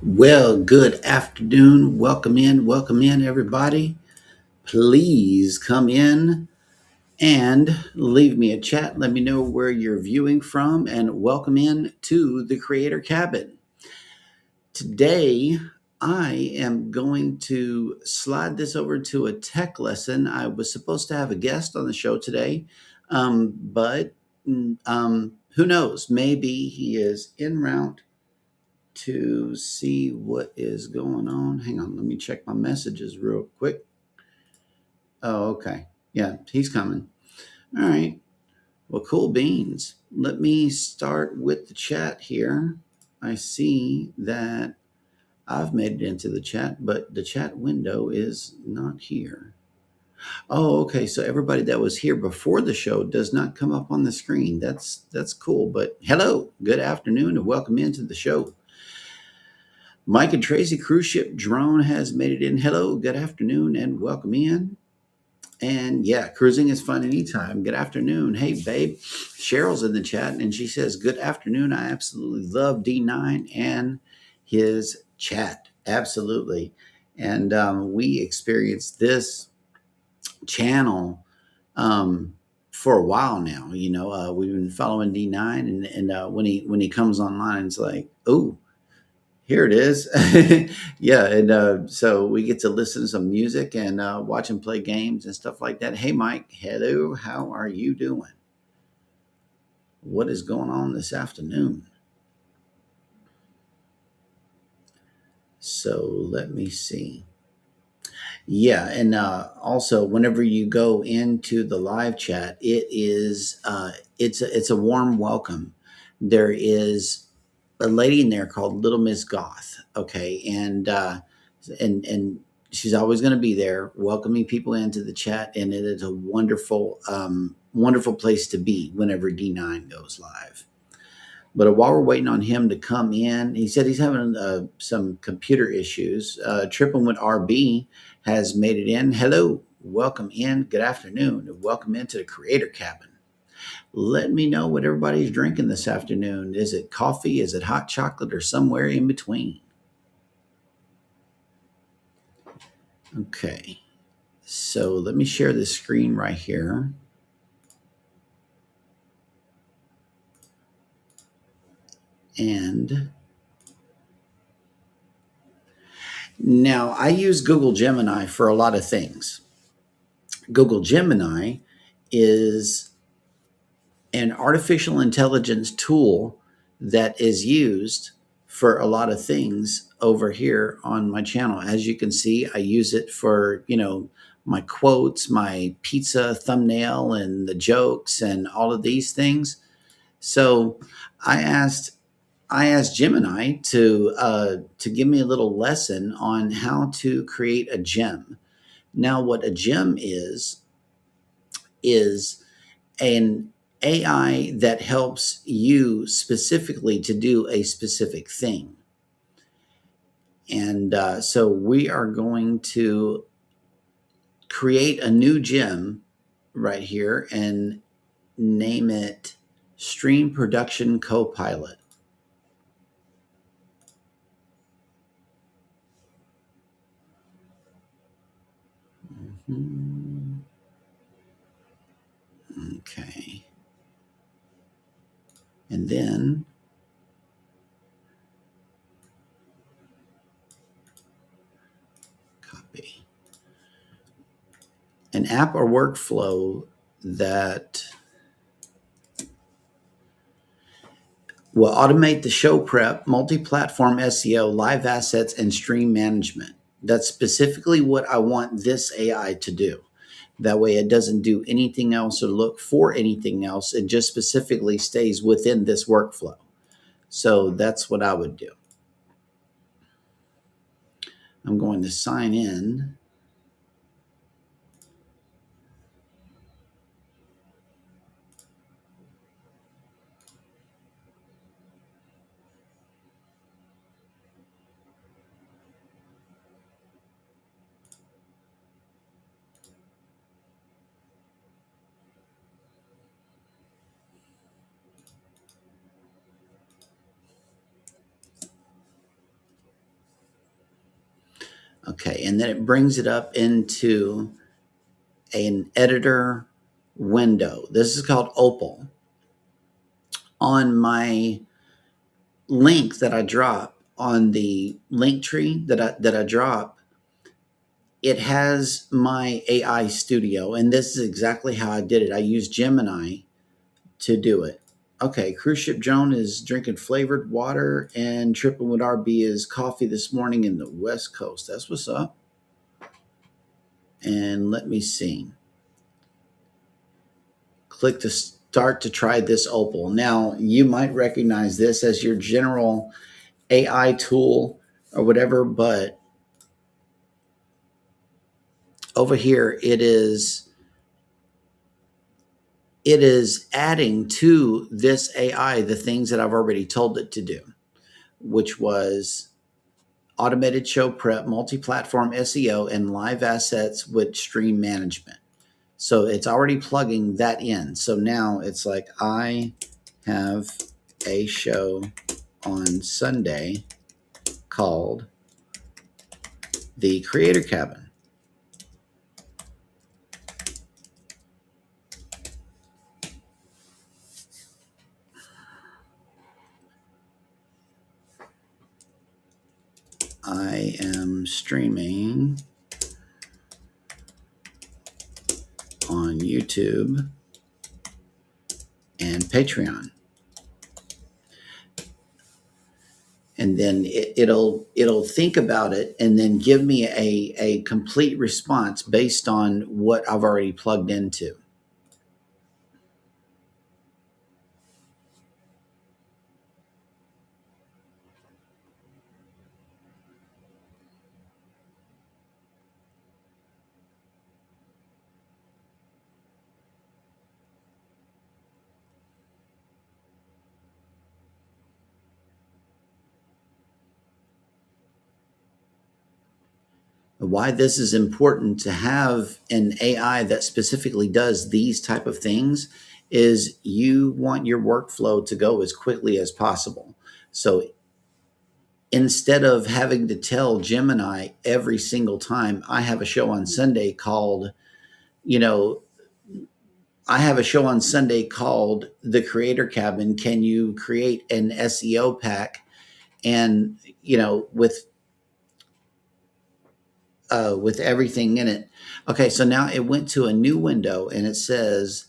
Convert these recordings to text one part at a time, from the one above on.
Well, good afternoon. Welcome in, everybody. Please come in and leave me a chat. Let me know where you're viewing from, and welcome in to the Creator Cabin. Today, I am going to slide this over to a tech lesson. I was supposed to have a guest on the show today, but who knows? Maybe he is en route to see what is going on. Hang on, let me check my messages real quick. Oh, okay. Yeah, he's coming. All right. Well, cool beans. Let me start with the chat here. I see that I've made it into the chat, but the chat window is not here. Oh, okay. So everybody that was here before the show does not come up on the screen. That's cool. But hello, good afternoon, and welcome into the show. Mike and Tracy, cruise ship drone has made it in. Hello, good afternoon, and welcome in. And yeah, cruising is fun anytime. Good afternoon. Hey, babe. Cheryl's in the chat, and she says, good afternoon. I absolutely love D9 and his chat. Absolutely. And we experienced this channel for a while now. You know, we've been following D9, and when he comes online, it's like, oh, here it is. Yeah, and so we get to listen to some music and watch him play games and stuff like that. Hey, Mike. Hello. How are you doing? What is going on this afternoon? So let me see. Yeah, and also whenever you go into the live chat, it's a warm welcome. There is a lady in there called Little Miss Goth. Okay, and she's always going to be there, welcoming people into the chat, and it is a wonderful wonderful place to be whenever D9 goes live. But while we're waiting on him to come in, he said he's having some computer issues. Tripping with RB has made it in. Hello, welcome in. Good afternoon. Welcome into the Creator Cabin. Let me know what everybody's drinking this afternoon. Is it coffee? Is it hot chocolate? Or somewhere in between? Okay, so let me share this screen right here. And now I use Google Gemini for a lot of things. Google Gemini is an artificial intelligence tool that is used for a lot of things over here on my channel. As you can see, I use it for, my quotes, my pizza thumbnail and the jokes and all of these things. So I asked Gemini to give me a little lesson on how to create a gem. Now, what a gem is an AI that helps you specifically to do a specific thing. And so we are going to create a new gem right here and name it Stream Production Copilot. Mm-hmm. Okay. And then copy. An app or workflow that will automate the show prep, multi-platform SEO, live assets, and stream management. That's specifically what I want this AI to do. That way it doesn't do anything else or look for anything else. It just specifically stays within this workflow. So that's what I would do. I'm going to sign in. Okay, and then it brings it up into an editor window. This is called Opal. On my link that I drop on the link tree that I drop, it has my AI studio, and this is exactly how I did it. I used Gemini to do it. Okay, Cruise Ship Joan is drinking flavored water, and Tripping with RB is coffee this morning in the West Coast. That's what's up. And let me see. Click to start to try this Opal. Now, you might recognize this as your general AI tool or whatever, but over here it is adding to this AI the things that I've already told it to do, which was automated show prep, multi-platform SEO, and live assets with stream management. So it's already plugging that in. So now it's like, I have a show on Sunday called The Creator Cabin. I am streaming on YouTube and Patreon. and then it'll think about it and then give me a complete response based on what I've already plugged into. Why this is important to have an AI that specifically does these type of things is you want your workflow to go as quickly as possible. So instead of having to tell Gemini every single time I have a show on Sunday called, you know, I have a show on Sunday called The Creator Cabin. Can you create an SEO pack? And, with everything in it. Okay, so now it went to a new window and it says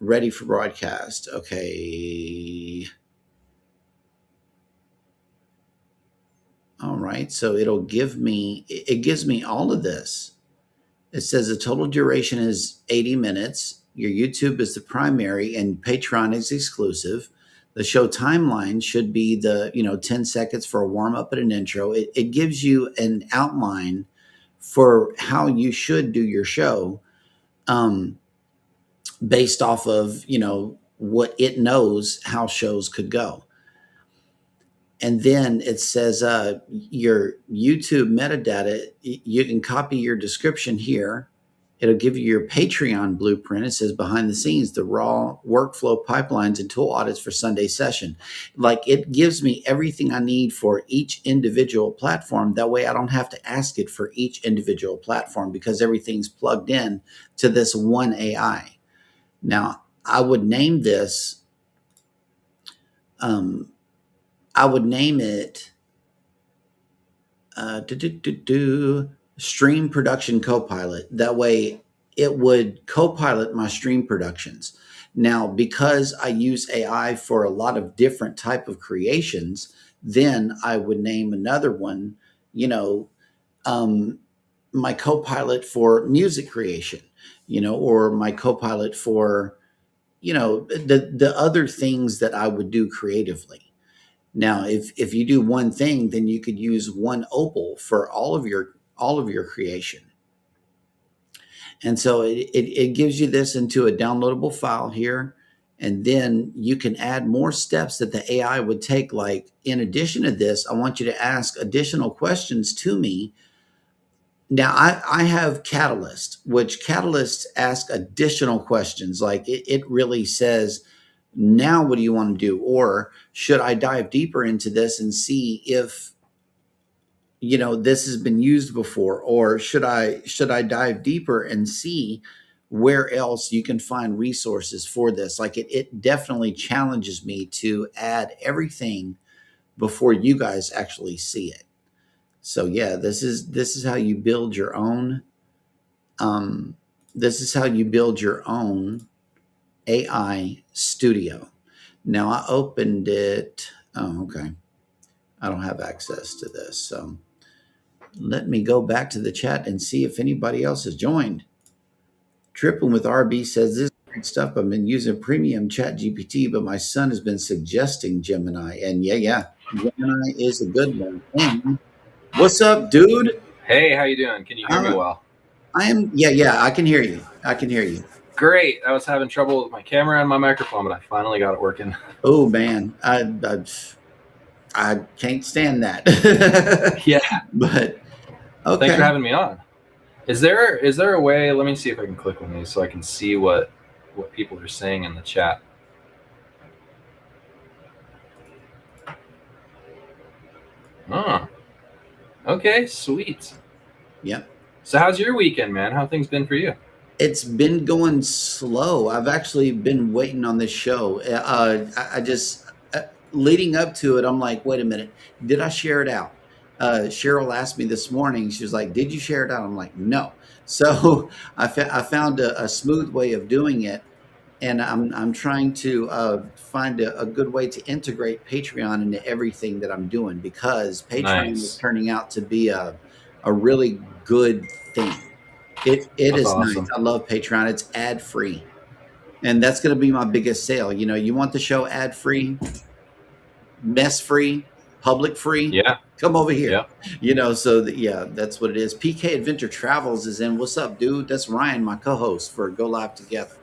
ready for broadcast. Okay. All right. So it gives me all of this. It says the total duration is 80 minutes. Your YouTube is the primary and Patreon is exclusive. The show timeline should be 10 seconds for a warm up and an intro. It gives you an outline for how you should do your show, based off of, what it knows how shows could go. And then it says your YouTube metadata, you can copy your description here. It'll give you your Patreon blueprint. It says behind the scenes, the raw workflow pipelines and tool audits for Sunday session. Like, it gives me everything I need for each individual platform. That way I don't have to ask it for each individual platform because everything's plugged in to this one AI. Now, I would name this, I would name it Stream Production Copilot. That way it would copilot my stream productions. Now, because I use AI for a lot of different type of creations, then I would name another one, my copilot for music creation, or my copilot for, the other things that I would do creatively. Now, if you do one thing, then you could use one opal for all of your creation. And so it gives you this into a downloadable file here. And then you can add more steps that the AI would take. Like, in addition to this, I want you to ask additional questions to me. Now, I have Catalyst, which Catalyst asks additional questions. Like, it really says, now what do you want to do? Or should I dive deeper into this and see if, this has been used before? Or should I dive deeper and see where else you can find resources for this? Like, it definitely challenges me to add everything before you guys actually see it. So yeah, this is how you build your own. This is how you build your own AI studio. Now I opened it. Oh, okay. I don't have access to this. So let me go back to the chat and see if anybody else has joined. Tripping with RB says, this is great stuff. I've been using premium chat GPT, but my son has been suggesting Gemini. And yeah, Gemini is a good one. And what's up, dude? Hey, how you doing? Can you hear me well? I am. Yeah, I can hear you. Great. I was having trouble with my camera and my microphone, but I finally got it working. Oh man, I can't stand that. Yeah. But okay. Thanks for having me on. Is there a way? Let me see if I can click on these so I can see what people are saying in the chat. Oh. Okay, sweet. Yep. So how's your weekend, man? How have things been for you? It's been going slow. I've actually been waiting on this show. I just leading up to it, I'm like, wait a minute, did I share it out? Cheryl asked me this morning. She was like, "Did you share it out?" I'm like, "No." So I found a smooth way of doing it, and I'm trying to find a good way to integrate Patreon into everything that I'm doing, because Patreon is Nice. turning out to be a really good thing. It That's is nice. awesome. I love Patreon. It's ad free, and that's going to be my biggest sale. You know, you want the show ad free, mess free, public free. Yeah. Come over here. Yeah. You know, so yeah, that's what it is. PK Adventure Travels is in. What's up, dude? That's Ryan, my co-host for Go Live Together.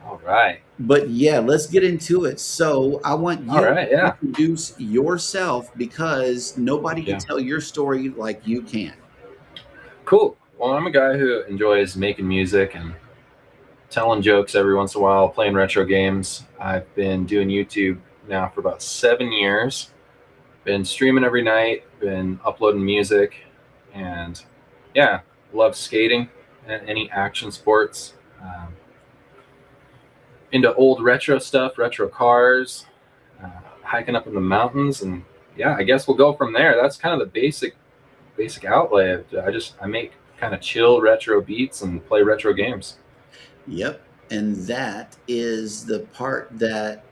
All right. But yeah, let's get into it. So I want All you to right. Yeah. introduce yourself, because nobody can Yeah. tell your story like you can. Cool. Well, I'm a guy who enjoys making music and telling jokes every once in a while, playing retro games. I've been doing YouTube now for about 7 years. Been streaming every night, been uploading music, and yeah, love skating and any action sports. Into old retro stuff, retro cars, hiking up in the mountains, and yeah, I guess we'll go from there. That's kind of the basic outlay. I make kind of chill retro beats and play retro games. Yep. And that is the part that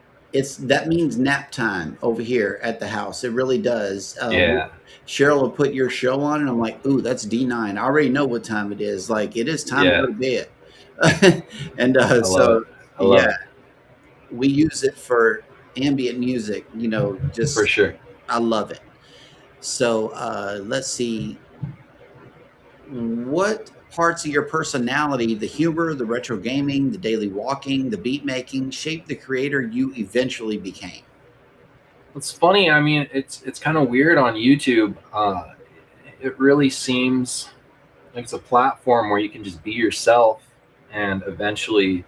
means nap time over here at the house. It really does. Yeah, Cheryl will put your show on, and I'm like, ooh, that's D9. I already know what time it is. Like, it is time to yeah, go to bed. And I love so, it. I love yeah, it we use it for ambient music, you know, for just, sure. I love it. So let's see. What parts of your personality, the humor, the retro gaming, the daily walking, the beat making, shaped the creator you eventually became? It's funny. I mean, it's kind of weird on YouTube. It really seems like it's a platform where you can just be yourself, and eventually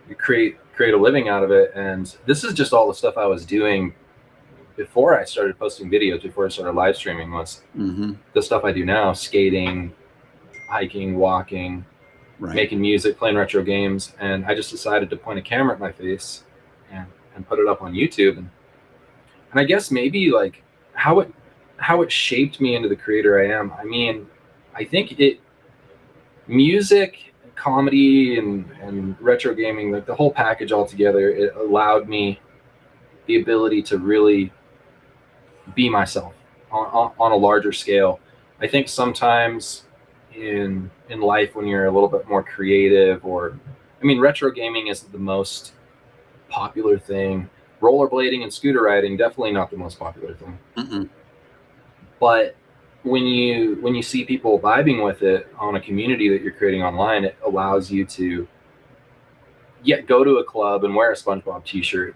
you create a living out of it. And this is just all the stuff I was doing before I started posting videos, before I started live streaming, was Mm-hmm. the stuff I do now: skating, hiking, walking, Right. making music, playing retro games. And I just decided to point a camera at my face and put it up on YouTube. And I guess maybe like how it shaped me into the creator I am. I mean, I think music, comedy, and retro gaming, like the whole package altogether, it allowed me the ability to really be myself on a larger scale. I think sometimes in life, when you're a little bit more creative, or I mean, retro gaming isn't the most popular thing. Rollerblading and scooter riding, definitely not the most popular thing. Mm-mm. But when you see people vibing with it on a community that you're creating online, it allows you to go to a club and wear a SpongeBob t-shirt,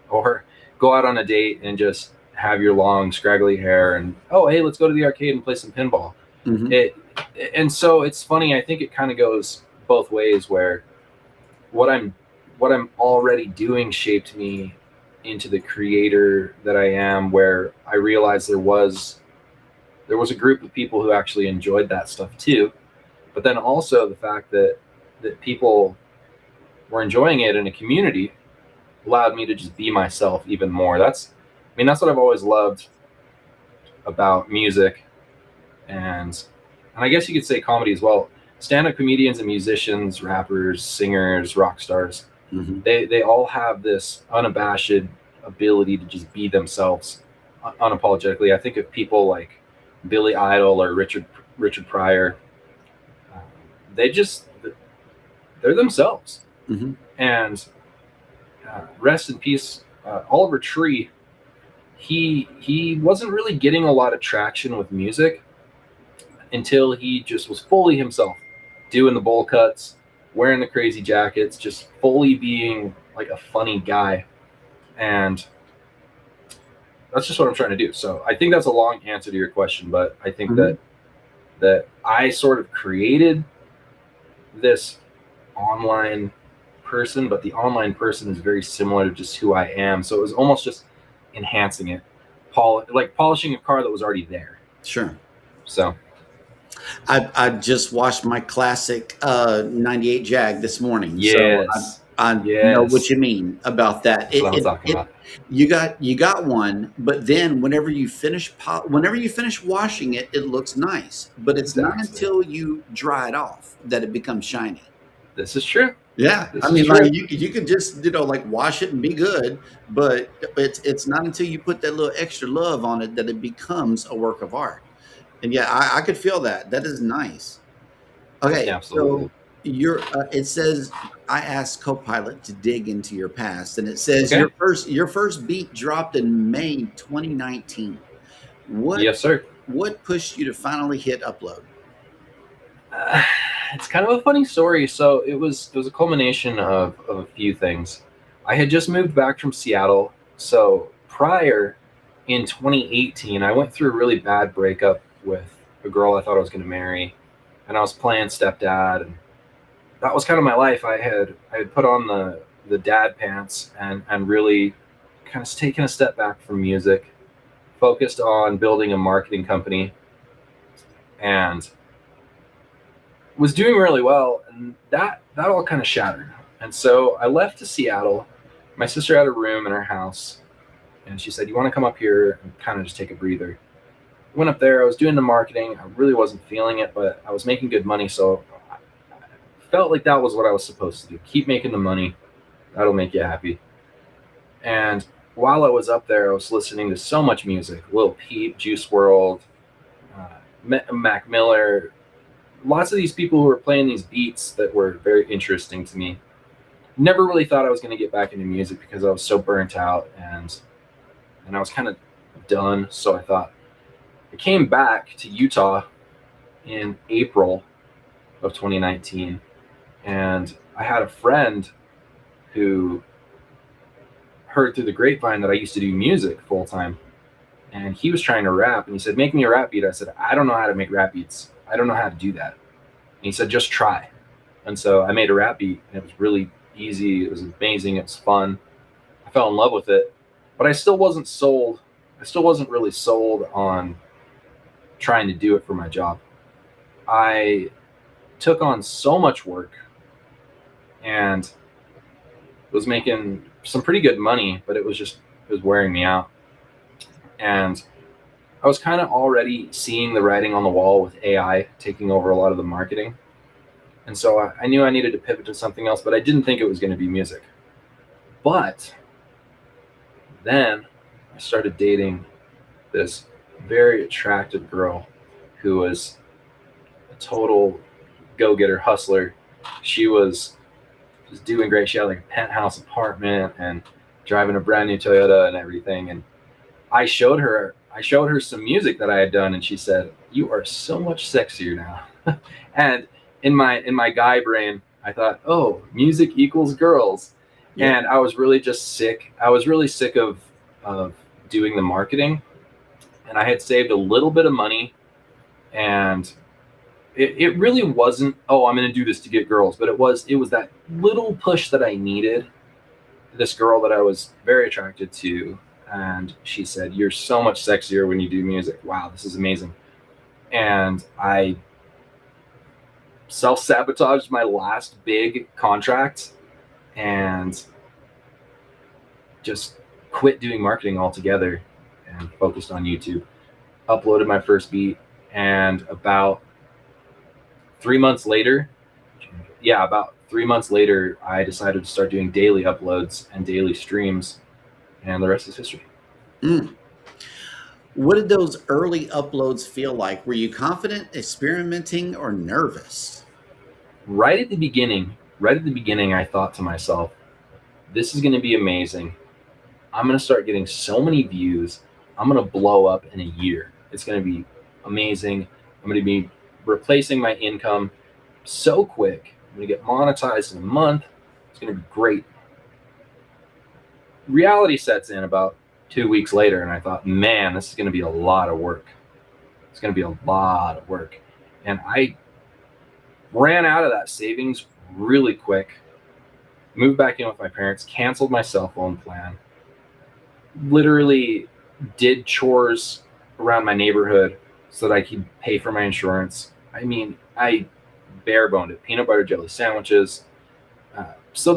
or go out on a date and just have your long scraggly hair, and oh, hey, let's go to the arcade and play some pinball. Mm-hmm. And so it's funny. I think it kind of goes both ways, where what I'm already doing shaped me into the creator that I am, where I realized there was a group of people who actually enjoyed that stuff too. But then also the fact that people were enjoying it in a community allowed me to just be myself even more. That's what I've always loved about music, and I guess you could say comedy as well. Stand-up comedians and musicians, rappers, singers, rock stars, Mm-hmm. they all have this unabashed ability to just be themselves unapologetically. I think of people like Billy Idol or Richard Pryor. Uh, they just they're themselves. Mm-hmm. And rest in peace, Oliver Tree. He wasn't really getting a lot of traction with music until he just was fully himself, doing the bowl cuts, wearing the crazy jackets, just fully being like a funny guy. And that's just what I'm trying to do. So I think that's a long answer to your question, but I think Mm-hmm. that I sort of created this online person, but the online person is very similar to just who I am. So it was almost just enhancing it, like polishing a car that was already there. Sure. So I just washed my classic 98 Jag this morning. So yes, I know what yes, you mean about that. that's what I'm talking about. You got one, but then whenever you finish washing it, it looks nice. But it's not Exactly. until you dry it off that it becomes shiny. This is true. Yeah, I This is mean, like true. you could just like wash it and be good, but it's not until you put that little extra love on it that it becomes a work of art. And yeah, I could feel that. That is nice. Okay, Absolutely. so it says I asked Copilot to dig into your past, and it says Okay. your first beat dropped in May 2019. What Yes, sir. what pushed you to finally hit upload? Uh, it's kind of a funny story. So it was a culmination of a few things. I had just moved back from Seattle. So prior in 2018, I went through a really bad breakup with a girl I thought I was going to marry, and I was playing stepdad, and that was kind of my life. I had put on the dad pants and really kind of taken a step back from music, focused on building a marketing company, and was doing really well, and that all kind of shattered. And so I left to Seattle. My sister had a room in her house, and she said, "You want to come up here and kind of just take a breather?" Went up there. I was doing the marketing. I really wasn't feeling it, but I was making good money, so I felt like that was what I was supposed to do. Keep making the money. That'll make you happy. And while I was up there, I was listening to so much music: Lil Peep, Juice World, Mac Miller, lots of these people who were playing these beats that were very interesting to me. Never really thought I was going to get back into music because I was so burnt out and I was kind of done. So I thought I came back to Utah in April of 2019, and I had a friend who heard through the grapevine that I used to do music full time, and he was trying to rap, and he said, "Make me a rap beat." I said, "I don't know how to make rap beats. I don't know how to do that." And he said, "Just try." And so I made a rap beat, and it was really easy. It was amazing. It was fun. I fell in love with it, but I still wasn't sold. I still wasn't really sold on trying to do it for my job. I took on so much work and was making some pretty good money, but it was wearing me out. And I was kind of already seeing the writing on the wall with AI taking over a lot of the marketing. And so I knew I needed to pivot to something else, but I didn't think it was going to be music. But then I started dating this very attractive girl who was a total go-getter hustler. She was just doing great. She had like a penthouse apartment and driving a brand new Toyota and everything. And I showed her some music that I had done, and she said, "You are so much sexier now." And in my guy brain, I thought, "Oh, music equals girls." Yeah. And I was really just sick. I was really sick of doing the marketing, and I had saved a little bit of money, and it really wasn't, "Oh, I'm going to do this to get girls," but it was that little push that I needed. This girl that I was very attracted to, and she said, "You're so much sexier when you do music. Wow, this is amazing." And I self sabotaged my last big contract and just quit doing marketing altogether and focused on YouTube. Uploaded my first beat, and about 3 months later, I decided to start doing daily uploads and daily streams, and the rest is history. Mm. What did those early uploads feel like? Were you confident, experimenting, or nervous? Right at the beginning, I thought to myself, this is going to be amazing. I'm going to start getting so many views. I'm going to blow up in a year. It's going to be amazing. I'm going to be replacing my income so quick. I'm going to get monetized in a month. It's going to be great. Reality sets in about 2 weeks later, and I thought, man, this is going to be a lot of work. It's going to be a lot of work. And I ran out of that savings really quick, moved back in with my parents, canceled my cell phone plan, literally did chores around my neighborhood so that I could pay for my insurance. I mean, I bare boned it. Peanut butter jelly sandwiches. So I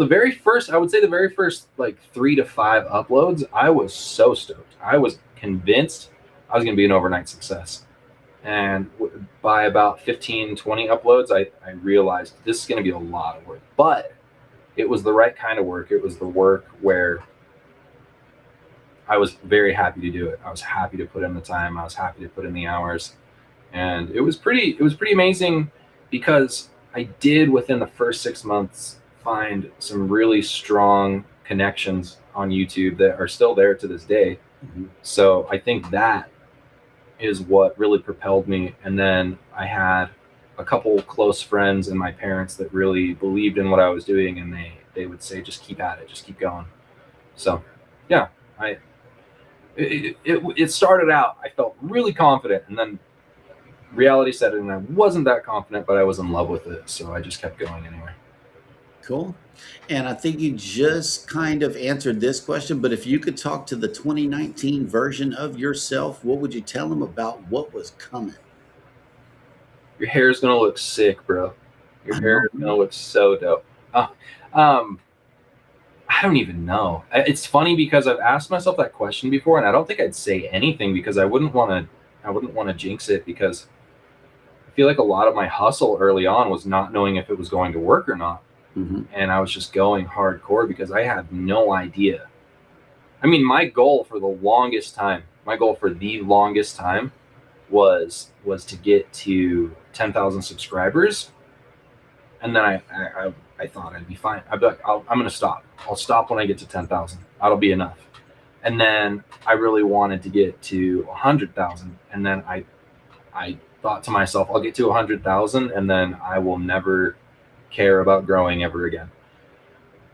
would say the very first like 3 to 5 uploads, I was so stoked. I was convinced I was going to be an overnight success. And by about 15, 20 uploads, I realized this is going to be a lot of work. But it was the right kind of work. It was the work where I was very happy to do it. I was happy to put in the time. I was happy to put in the hours, and it was pretty amazing, because I did within the first 6 months find some really strong connections on YouTube that are still there to this day. Mhm. So I think that is what really propelled me. And then I had a couple close friends and my parents that really believed in what I was doing, and they would say, just keep at it, just keep going. So yeah, it started out, I felt really confident, and then reality set in, and I wasn't that confident, but I was in love with it, so I just kept going anyway. Cool. And I think you just kind of answered this question, but if you could talk to the 2019 version of yourself, what would you tell them about what was coming? Your hair is gonna look sick, bro. Your I hair know. is gonna look so dope. Um, I don't even know. It's funny because I've asked myself that question before, and I don't think I'd say anything because I wouldn't want to jinx it, because I feel like a lot of my hustle early on was not knowing if it was going to work or not. Mm-hmm. And I was just going hardcore because I had no idea. I mean, my goal for the longest time was to get to 10,000 subscribers, and then I thought I'd be fine. I'd be like, I'm gonna stop. I'll stop when I get to 10,000. That'll be enough. And then I really wanted to get to 100,000, and then I thought to myself, I'll get to 100,000, and then I will never care about growing ever again.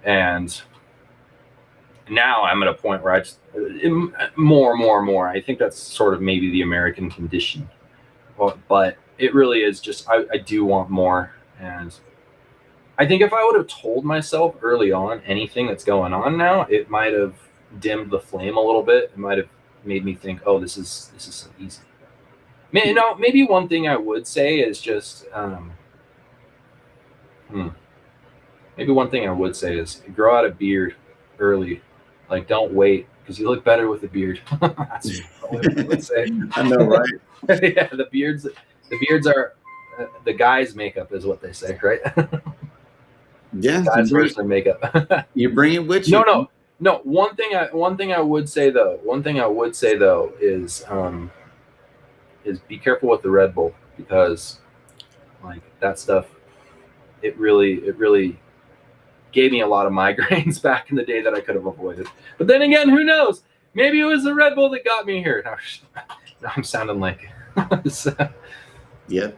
And now I'm at a point where I just more. I think that's sort of maybe the American condition, but it really is just I do want more. And I think if I would have told myself early on anything that's going on now, it might have dimmed the flame a little bit. It might have made me think, oh, this is so easy. Maybe one thing I would say is just maybe one thing I would say is grow out a beard early. Like, don't wait, because you look better with a beard. That's what I would say. I know, right? Yeah, the beards are the guy's makeup, is what they say, right? Yeah, Guys versus their makeup. you bring it with you. No. One thing I would say though is be careful with the Red Bull, because like that stuff, it really gave me a lot of migraines back in the day that I could have avoided. But then again, who knows? Maybe it was the Red Bull that got me here. Now I'm sounding like yeah,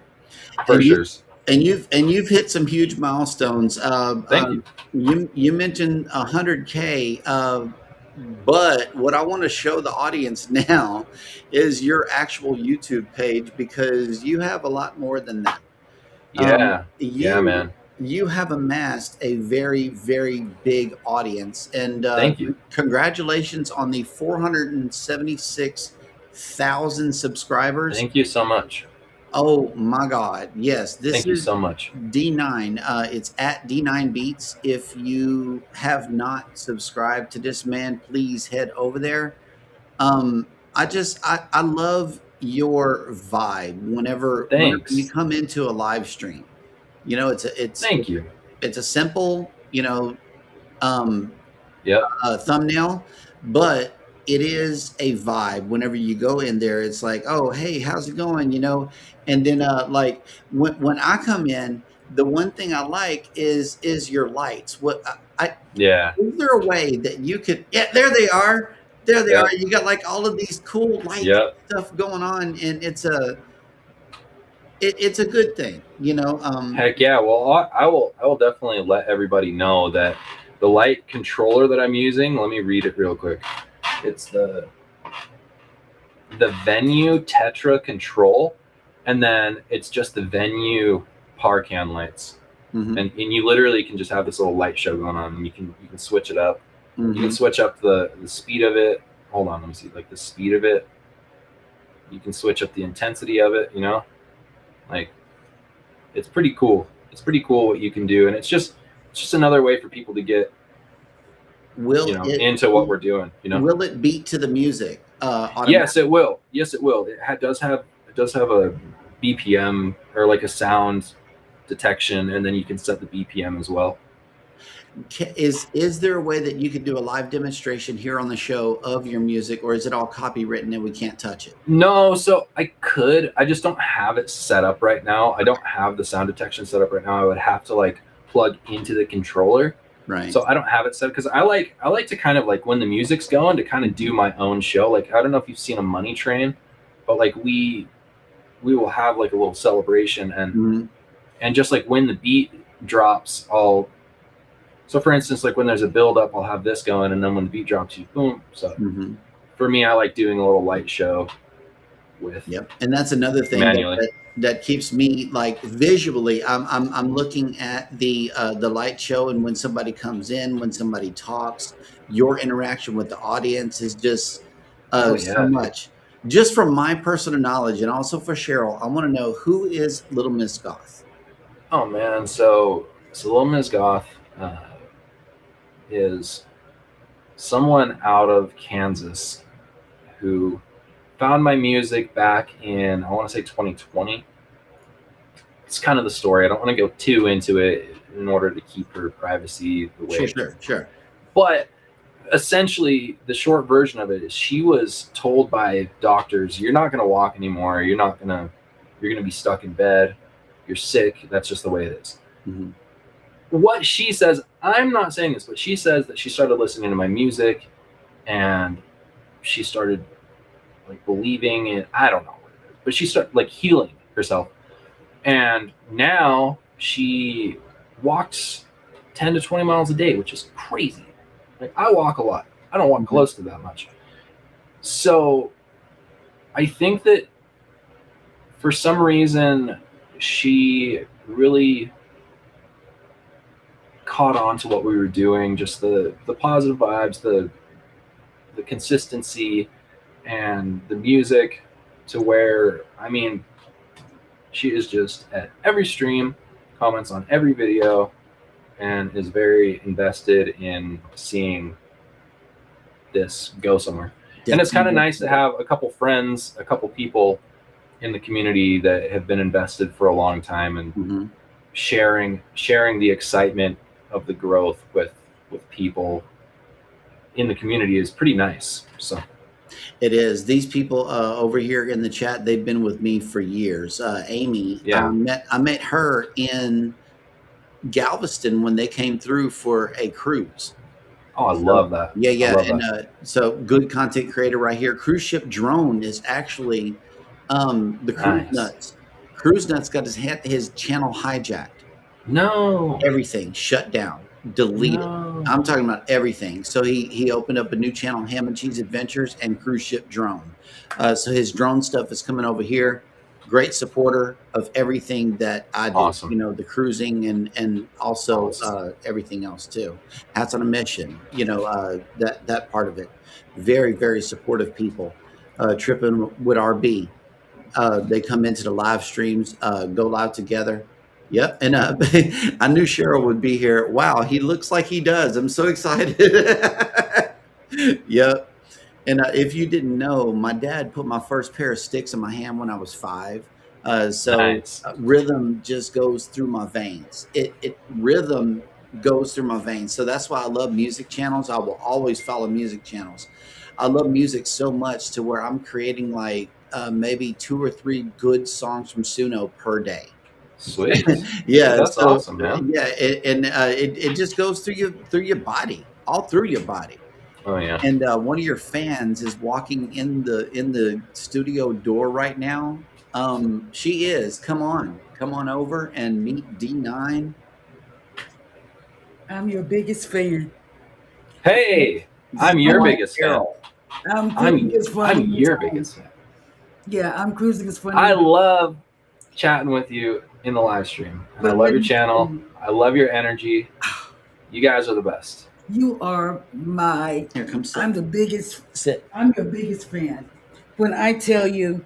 for sure. And you've hit some huge milestones. Thank you. You mentioned 100K, but what I want to show the audience now is your actual YouTube page, because you have a lot more than that. Yeah, man. You have amassed a very, very big audience, and thank you. Congratulations on the 476,000 subscribers. Thank you so much. Oh my God! Yes, thank you so much. D9. It's at D9 Beats. If you have not subscribed to this man, please head over there. I love your vibe whenever you come into a live stream. You know, thank you. It's a simple, thumbnail, but it is a vibe. Whenever you go in there, it's like, oh, hey, how's it going? And then like when I come in, the one thing I like is your lights. Is there a way that you could? Yeah, there they are. There they are. You got like all of these cool light stuff going on, and it's a good thing, Heck yeah. Well, I will definitely let everybody know that the light controller that I'm using, let me read it real quick. It's the Venue Tetra Control, and then it's just the Venue Parcan lights. Mm-hmm. And you literally can just have this little light show going on, and you can switch it up. Mm-hmm. You can switch up the speed of it. Hold on, let me see, like the speed of it. You can switch up the intensity of it, like it's pretty cool. It's pretty cool what you can do, and it's just another way for people to get into what we're doing. Will it beat to the music? Yes, it will. It does have a BPM, or like a sound detection, and then you can set the BPM as well. Is there a way that you could do a live demonstration here on the show of your music, or is it all copywritten and we can't touch it? No, so I could. I just don't have it set up right now. I don't have the sound detection set up right now. I would have to like plug into the controller. Right. So I don't have it set because I like to kind of like when the music's going to kind of do my own show. Like I don't know if you've seen a Money Train, but like we will have like a little celebration and just like when the beat drops, so for instance, like when there's a build up, I'll have this going, and then when the beat drops, you boom. So for me, I like doing a little light show with. Yep, and that's another thing that keeps me like visually. I'm looking at the light show, and when somebody comes in, when somebody talks, your interaction with the audience is just so much. Just from my personal knowledge, and also for Cheryl, I want to know, who is Little Miss Goth? Oh man, so Little Miss Goth is someone out of Kansas who found my music back in, I want to say 2020. It's kind of the story. I don't want to go too into it in order to keep her privacy the way. Sure. But essentially, the short version of it is she was told by doctors, "You're not going to walk anymore. You're going to be stuck in bed. You're sick. That's just the way it is." What she says, I'm not saying this, but she says that she started listening to my music and she started like believing it. I don't know what it is, but she started like healing herself. And now she walks 10 to 20 miles a day, which is crazy. Like I walk a lot. I don't walk close to that much. So I think that for some reason she really caught on to what we were doing, just the positive vibes, the consistency, and the music, to where, I mean, she is just at every stream, comments on every video, and is very invested in seeing this go somewhere. And it's kind of nice to have a couple friends, a couple people in the community that have been invested for a long time, and sharing the excitement of the growth with people in the community is pretty nice. So it is. These people over here in the chat, they've been with me for years. Amy, I met her in Galveston when they came through for a cruise. Oh, I love that. Yeah. And so good content creator right here. Cruise Ship Drone is actually the Cruise Nuts. Cruise Nuts got his channel hijacked. No. Everything shut down, deleted. I'm talking about everything. So he opened up a new channel, Ham and Cheese Adventures and Cruise Ship Drone. So his drone stuff is coming over here. Great supporter of everything that I do. Awesome. You know, the cruising and also everything else too. Hats on a Mission. You know, that part of it. Very, very supportive people. Tripping with RB. They come into the live streams, go live together. Yep. And I knew Cheryl would be here. Wow, he looks like he does. I'm so excited. Yep. And if you didn't know, my dad put my first pair of sticks in my hand when I was 5. Rhythm just goes through my veins. Rhythm goes through my veins. So that's why I love music channels. I will always follow music channels. I love music so much to where I'm creating like maybe 2 or 3 good songs from Suno per day. Sweet. Yeah, that's awesome, man. Yeah, it just goes through your body, all through your body. Oh yeah. And one of your fans is walking in the studio door right now. She is. Come on over and meet D9. I'm your biggest fan. Hey, I'm your biggest fan. I'm your biggest fan. Yeah, I'm Cruising is Funny. I love chatting with you in the live stream. And I love your channel. I love your energy. You guys are the best. You are my. Here comes. I'm the biggest. Sit. I'm your biggest fan. When I tell you,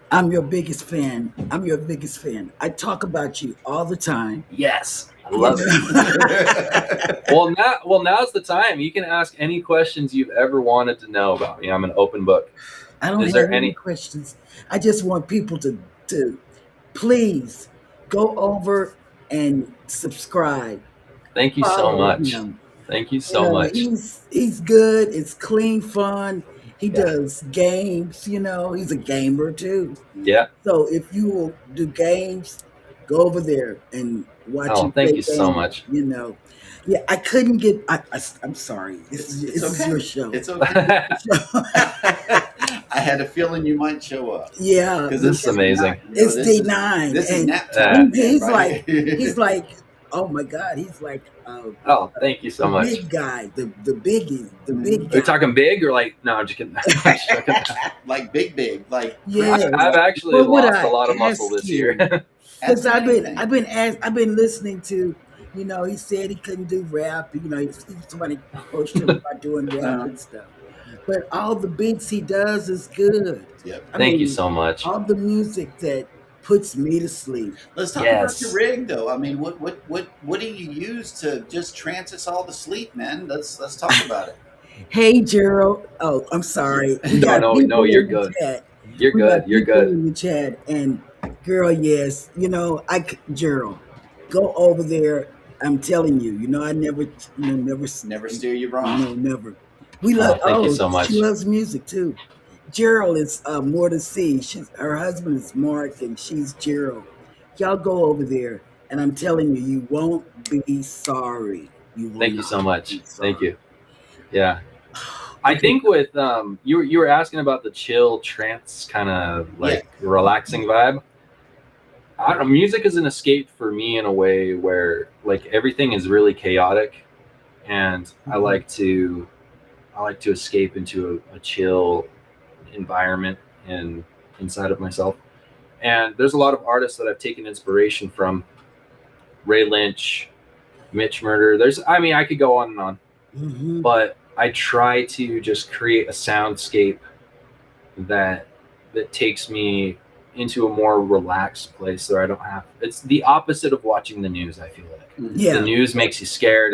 I'm your biggest fan. I'm your biggest fan. I talk about you all the time. Yes, I love it. Well, now's the time. You can ask any questions you've ever wanted to know about me. I'm an open book. I don't have any questions. I just want people to please go over and subscribe. Thank you so Follow much. him. Thank you so much. He's good. It's clean fun. He Yeah. does games. He's a gamer too. Yeah. So if you will do games, go over there and watch Oh, him thank play you so games. much. Yeah, I couldn't get. I'm sorry. This It's is okay. your show. It's okay. So, I had a feeling you might show up. yeah, Because This is amazing. it's D9, This is and nap time. he's right like, here. he's like, oh my God, he's like Oh, thank you so the much. big guy, the biggie, the big Are guy. you talking big or like? No, I'm just kidding. I'm just joking. like big, like Yeah. I've actually What would lost I a lot of muscle ask this you? year. Because ask him I've been listening to, he said he couldn't do rap. Somebody approached him about doing rap and stuff. But all the beats he does is good. Yep. Thank you so much. All the music that puts me to sleep. Let's talk about your Yes. rig, though. I mean, what do you use to just trance us all to sleep, man? Let's talk about it. Hey Gerald. Oh, I'm sorry. We got No, people you're in the good. chat. You're We got good. You're people good. in the chat, and girl, yes, Gerald, go over there. I'm telling you, I never, never Steer you wrong. No, never. We love. Thank you so much. She loves music too. Gerald is more to see. Her husband is Mark, and she's Gerald. Y'all go over there, and I'm telling you, you won't be sorry. You will. Thank you so much. Be sorry. Thank you. Yeah. I think with you were asking about the chill trance kind of like relaxing vibe. I don't know, music is an escape for me in a way where like everything is really chaotic, and I like to escape into a chill environment and inside of myself. And there's a lot of artists that I've taken inspiration from. Ray Lynch, Mitch Murder. I could go on and on, but I try to just create a soundscape that takes me into a more relaxed place where I don't have. It's the opposite of watching the news. I feel like the news makes you scared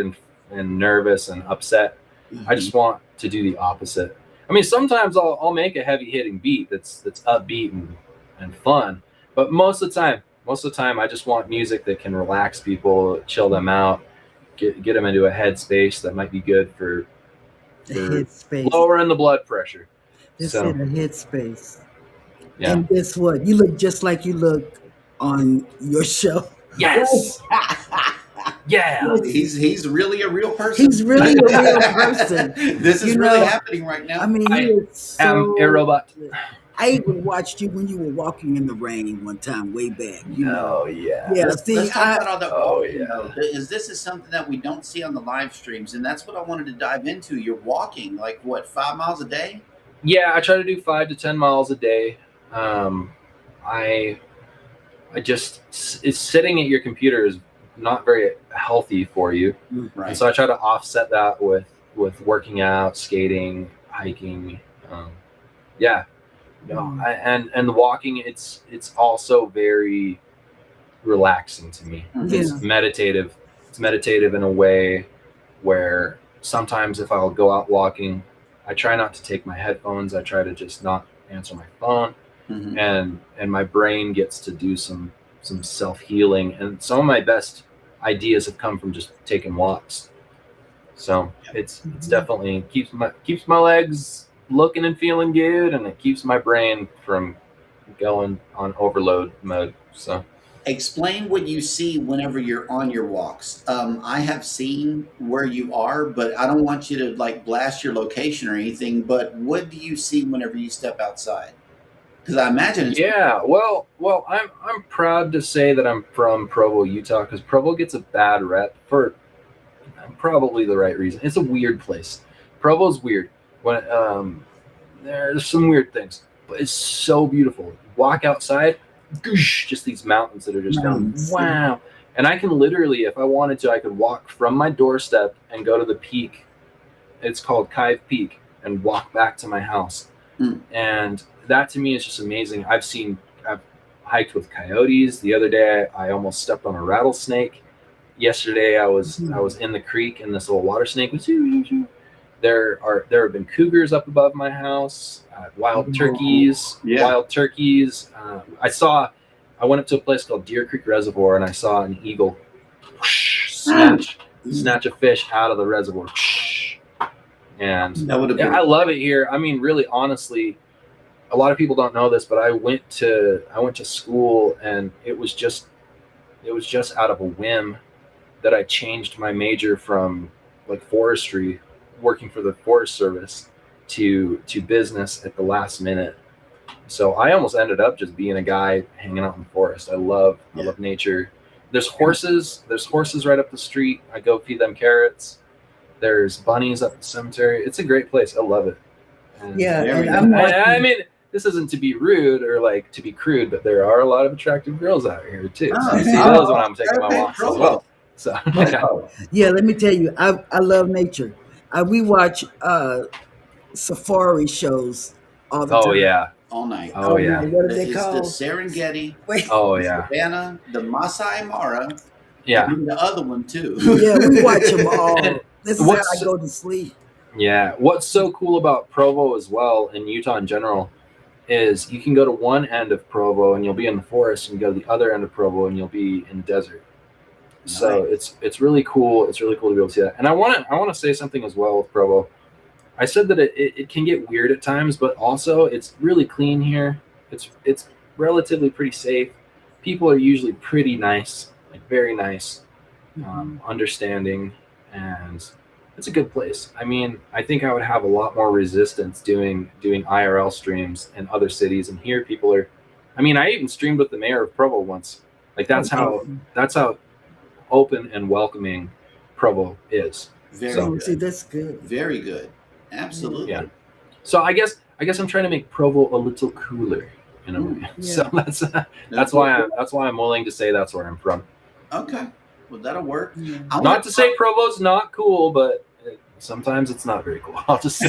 and nervous and upset. I just want to do the opposite. I mean, sometimes I'll make a heavy hitting beat that's upbeat and fun, but most of the time I just want music that can relax people, chill them out, get them into a headspace that might be good for lowering the blood pressure. Just in a headspace. Yeah. And guess what? You look just like you look on your show. Yes. Yeah. He's really a real person. He's really a real person. This is really happening right now. I mean, I am a robot. I even watched you when you were walking in the rain one time, way back. Oh yeah. Yeah. Let's talk about all that walking. Yeah. This is something that we don't see on the live streams, and that's what I wanted to dive into. You're walking like what, 5 miles a day? Yeah, I try to do 5 to 10 miles a day. It's sitting at your computer is not very healthy for you. Right. And so I try to offset that with working out, skating, hiking. And the walking, it's also very relaxing to me. It's meditative. It's meditative in a way where sometimes if I'll go out walking, I try not to take my headphones. I try to just not answer my phone, and my brain gets to do some self-healing. And some of my best ideas have come from just taking walks. So it's definitely keeps my legs looking and feeling good, and it keeps my brain from going on overload mode. So explain what you see whenever you're on your walks. I have seen where you are, but I don't want you to like blast your location or anything, but what do you see whenever you step outside? Because I imagine it's well I'm proud to say that I'm from Provo, Utah, because Provo gets a bad rep for probably the right reason. It's a weird place. Provo's weird. When there's some weird things, but it's so beautiful. Walk outside, goosh, just these mountains that are just down. Wow. And I can literally, if I wanted to, I could walk from my doorstep and go to the peak. It's called Kive Peak, and walk back to my house. And that to me is just amazing. I've hiked with coyotes. The other day I almost stepped on a rattlesnake. Yesterday I was in the creek and this little water snake was there have been cougars up above my house, wild turkeys. I went up to a place called Deer Creek Reservoir and I saw an eagle smash snatch a fish out of the reservoir. And That would have been. I love it here. I mean, really, honestly, a lot of people don't know this, but I went to school, and it was just out of a whim that I changed my major from like forestry, working for the Forest Service, to business at the last minute. So I almost ended up just being a guy hanging out in the forest. I love nature. There's horses right up the street. I go feed them carrots. There's bunnies up the cemetery. It's a great place. I love it. And Yeah, There we and go. I mean, this isn't to be rude or like to be crude, but there are a lot of attractive girls out here too. So I see those when I'm taking my walks as well. So yeah, let me tell you, I love nature. We watch safari shows all the time. oh yeah, All night. oh yeah, What are they It's the called? Serengeti, Wait. oh yeah, Savannah, the Masai Mara, yeah. and the other one too. Yeah, we watch them all. This is how What's- I go to sleep. Yeah, what's so cool about Provo as well, and Utah in general, is you can go to one end of Provo and you'll be in the forest, and you go to the other end of Provo and you'll be in the desert. So it's really cool. It's really cool to be able to see that. And I want to say something as well with Provo. I said that it can get weird at times, but also it's really clean here. It's relatively pretty safe. People are usually pretty nice, like very nice, understanding, and it's a good place. I mean, I think I would have a lot more resistance doing IRL streams in other cities, and here people are. I mean, I even streamed with the mayor of Provo once. Like that's how open and welcoming Provo is. Very So- good. See, that's good. Very good. Absolutely. Yeah. So I guess I'm trying to make Provo a little cooler in a way. Yeah. So that's why I'm willing to say that's where I'm from. Okay. Well, that'll work. Yeah. I Not want to say Provo's not cool, but sometimes it's not very cool. I'll just say.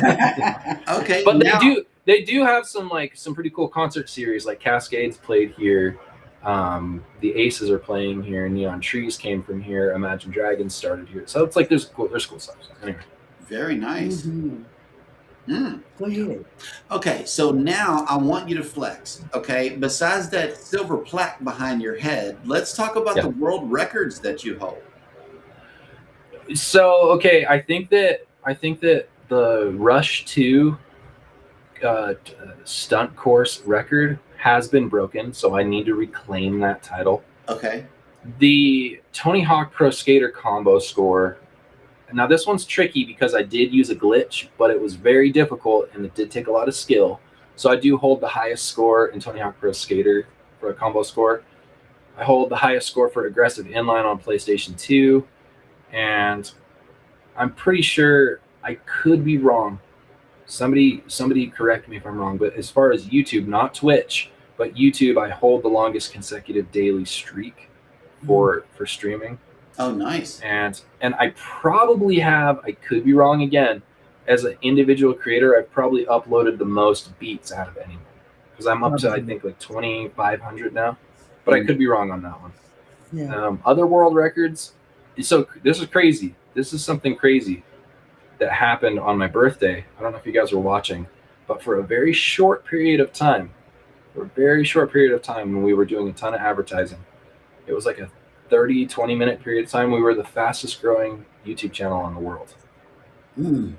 Okay. But now- they do have some pretty cool concert series, like Cascades played here. The Aces are playing here. Neon Trees came from here. Imagine Dragons started here. So it's like there's cool stuff. Anyway. Very nice. Mhm. Mm. Go ahead. Okay, so now I want you to flex. Okay, besides that silver plaque behind your head, let's talk about Yeah. the world records that you hold. So okay, I think that the Rush 2 stunt course record has been broken, so I need to reclaim that title. Okay. The Tony Hawk Pro Skater combo score. Now this one's tricky because I did use a glitch, but it was very difficult and it did take a lot of skill. So I do hold the highest score in Tony Hawk Pro Skater for a combo score. I hold the highest score for Aggressive Inline on PlayStation 2, and I'm pretty sure I could be wrong. Somebody correct me if I'm wrong, but as far as YouTube, not Twitch, but YouTube, I hold the longest consecutive daily streak for streaming. Oh, nice. And I probably have, I could be wrong again, as an individual creator, I've probably uploaded the most beats out of anyone, because I'm up to, I think, like 2,500 now, but I could be wrong on that one. Yeah. Other world records. So this is crazy. This is something crazy that happened on my birthday. I don't know if you guys were watching, but for a very short period of time, when we were doing a ton of advertising, it was like a 30, 20-minute period of time, we were the fastest growing YouTube channel in the world. Mm.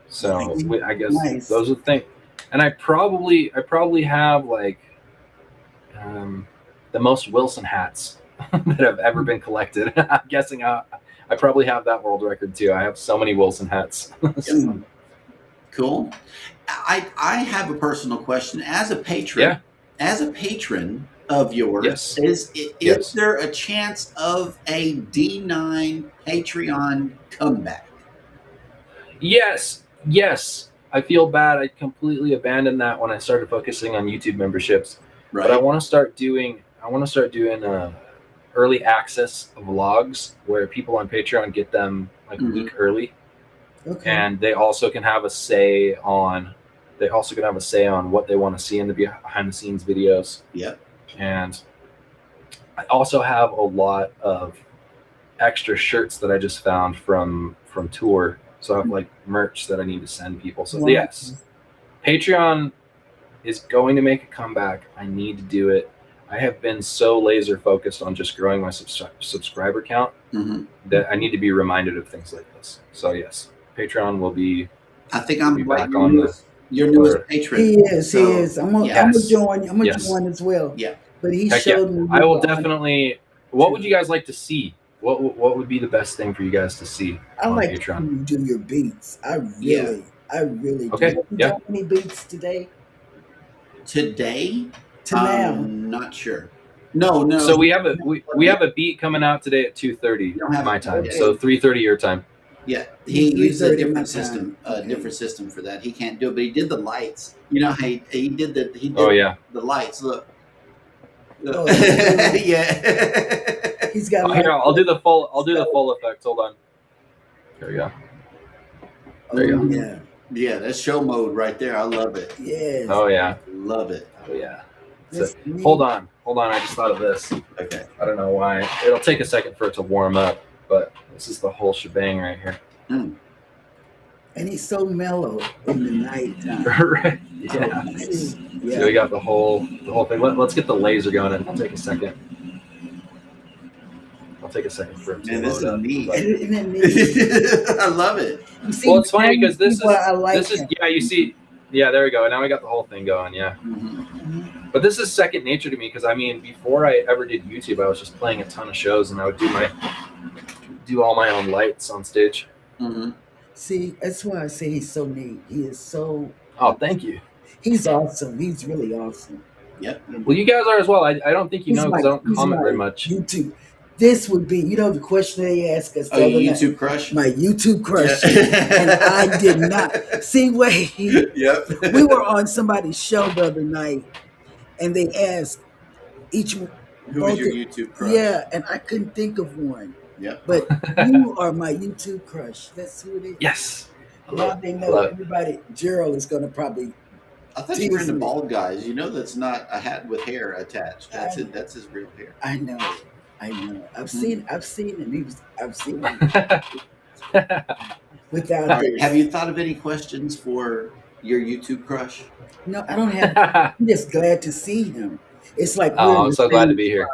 So I guess Nice. those are the things. And I probably have like the most Wilson hats that have ever been collected. I'm guessing I probably have that world record too. I have so many Wilson hats. Mm. Cool. I have a personal question. As a patron, of yours, Yes. is Yes. there a chance of a D9 Patreon comeback? Yes. I feel bad. I completely abandoned that when I started focusing on YouTube memberships. Right. But I want to start doing early access vlogs where people on Patreon get them like a week early, Okay. and they also can have a say on what they want to see in the behind the scenes videos. Yep. And I also have a lot of extra shirts that I just found from tour. So I have like merch that I need to send people. So Wow. yes, Patreon is going to make a comeback. I need to do it. I have been so laser focused on just growing my subscriber count that I need to be reminded of things like this. So yes, Patreon will be. I think I'm back like on your newest or- patron. He is. So, He is. I'm gonna Yes. join. I'm gonna Yes. join as well. Yeah. But he Heck yeah. showed me. I will the- definitely. What would you guys like to see? What would be the best thing for you guys to see I on like Patreon? when you do your beats. I really Okay, do. Have you yeah. done any beats today? Today, To now. not sure. No. So we have a beat coming out today at 2:30 don't have my it time. yet. So 3:30 your time. Yeah, he uses a 3:30 my different time. system. Okay. Different system for that. He can't do it, but he did the lights. You know, how he did the Oh yeah. the lights. Look. Oh, Yeah. He's got. Oh, here, I'll do the full effect. Hold on. There we go. There you go. Yeah. Yeah, that's show mode right there. I love it. Yes. Oh yeah. Love it. Oh yeah. That's So, neat. hold on. I just thought of this. Okay. I don't know why. It'll take a second for it to warm up, but this is the whole shebang right here. And he's so mellow in the nighttime. Right. Yeah. Yeah. So we got the whole thing. Let's get the laser going. It'll take a second. I'll take a second for it to Man, this load up. is neat. But- Isn't that neat? I love it. Well, it's funny because this this is yeah. You see, yeah. There we go. Now we got the whole thing going. Yeah. But this is second nature to me because I mean, before I ever did YouTube, I was just playing a ton of shows and I would do all my own lights on stage. See, that's why I say he's so neat. He is so. Oh, thank you. He's awesome. He's really awesome. Yep. Well, you guys are as well. I don't think you He's know because I don't he's comment my very much. YouTube. This would be, the question they asked us. Oh, the your other YouTube night. crush? My YouTube crush. Yeah. And I did not. See, wait. Yep. We were on somebody's show the other night, and they asked each. Who was your YouTube crush? Yeah, and I couldn't think of one. Yep. But you are my YouTube crush. That's who it is. Yes. Now they know everybody. Gerald is going to probably. I thought you were into bald guys. You know that's not a hat with hair attached. That's it. That's his real hair. I know. I've seen him. I've seen him without. All right. Have you thought of any questions for your YouTube crush? No, I don't have. I'm just glad to see him. It's like I'm so glad to be here.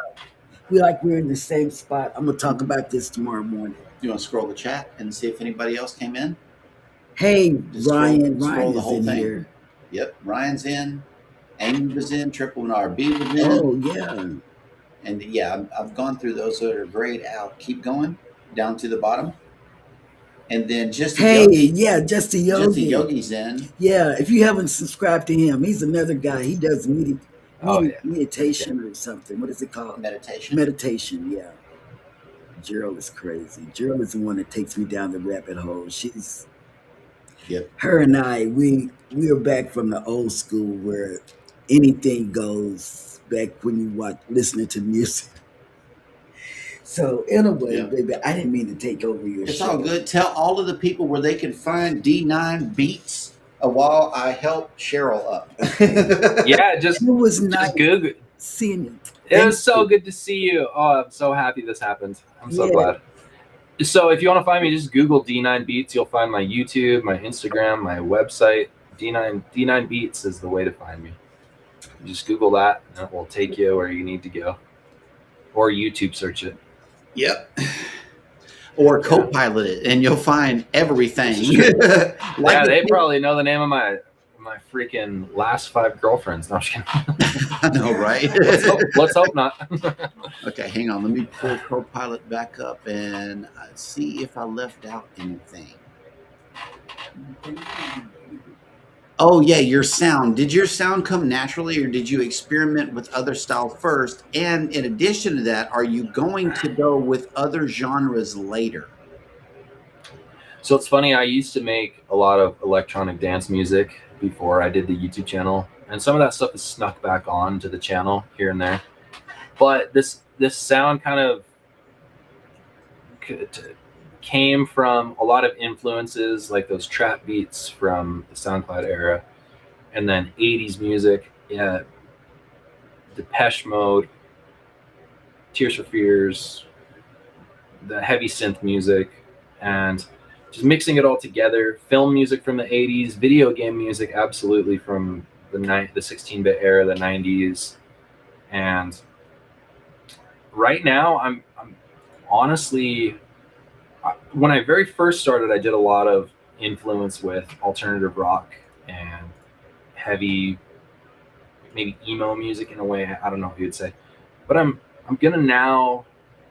We're in the same spot. I'm gonna talk about this tomorrow morning. You want to scroll the chat and see if anybody else came in? Hey, Just Ryan. scroll Ryan the is whole in thing. here. Yep, Ryan's in. Amy was in. Triple and RB was in. Oh yeah. And yeah, I've gone through those that are grayed out. Keep going down to the bottom. And then just Just a Yogi. Yogi's in. Yeah, if you haven't subscribed to him, he's another guy. He does meditation or something. What is it called? Meditation. Meditation, yeah. Gerald is crazy. Gerald is the one that takes me down the rabbit hole. She's her and I, we are back from the old school where anything goes back when you listening to music. So anyway, baby, I didn't mean to take over your show. It's all good. Tell all of the people where they can find D9 Beats while I help Cheryl up. Yeah, It was nice Google. seeing you. It was so good to see you. Oh, I'm so happy this happened. I'm so glad. So if you want to find me, just Google D9 Beats. You'll find my YouTube, my Instagram, my website. D9 Beats is the way to find me. Just Google that, and it will take you where you need to go. Or YouTube search it. Yep. Or co-pilot it, and you'll find everything. They probably know the name of my freaking last 5 girlfriends. No, I'm just kidding. I know, right? Let's hope not. Okay, hang on. Let me pull co-pilot back up and see if I left out anything. Oh, yeah, your sound. Did your sound come naturally, or did you experiment with other styles first? And in addition to that, are you going to go with other genres later? So it's funny, I used to make a lot of electronic dance music before I did the YouTube channel. And some of that stuff is snuck back on to the channel here and there. But this sound kind of came from a lot of influences, like those trap beats from the SoundCloud era, and then 80s music, Depeche Mode, Tears for Fears, the heavy synth music, and just mixing it all together. Film music from the 80s, video game music absolutely from the 16-bit era, the 90s, and right now I'm honestly, when I very first started, I did a lot of influence with alternative rock and heavy, maybe emo music in a way. I don't know what you'd say, but I'm gonna now,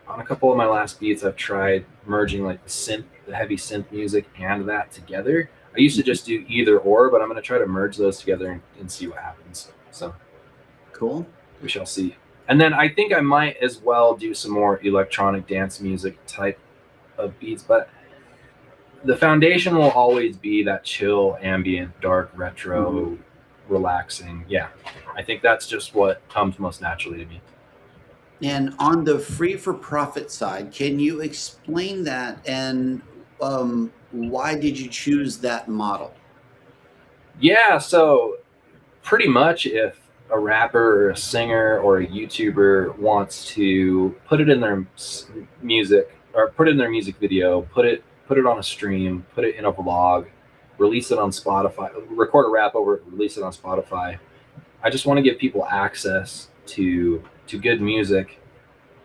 on a couple of my last beats, I've tried merging like the heavy synth music and that together. I used to just do either or, but I'm gonna try to merge those together and see what happens. So Cool. we shall see. And then I think I might as well do some more electronic dance music type of beats, but the foundation will always be that chill, ambient, dark, retro, relaxing. Yeah, I think that's just what comes most naturally to me. And on the free for profit side, can you explain that and why did you choose that model? Yeah, so pretty much if a rapper or a singer or a YouTuber wants to put it in their music or put it in their music video, put it on a stream, put it in a vlog, release it on Spotify, record a rap over it, release it on Spotify. I just want to give people access to good music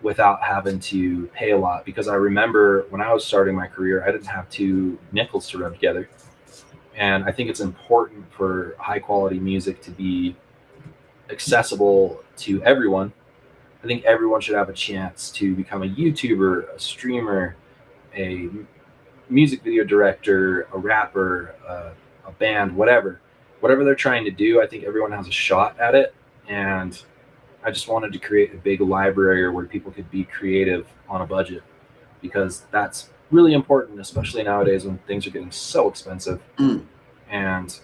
without having to pay a lot, because I remember when I was starting my career, I didn't have two nickels to rub together. And I think it's important for high quality music to be accessible to everyone. I think everyone should have a chance to become a YouTuber, a streamer, a music video director, a rapper, a band, whatever they're trying to do. I think everyone has a shot at it, and I just wanted to create a big library where people could be creative on a budget, because that's really important, especially nowadays when things are getting so expensive. Mm. And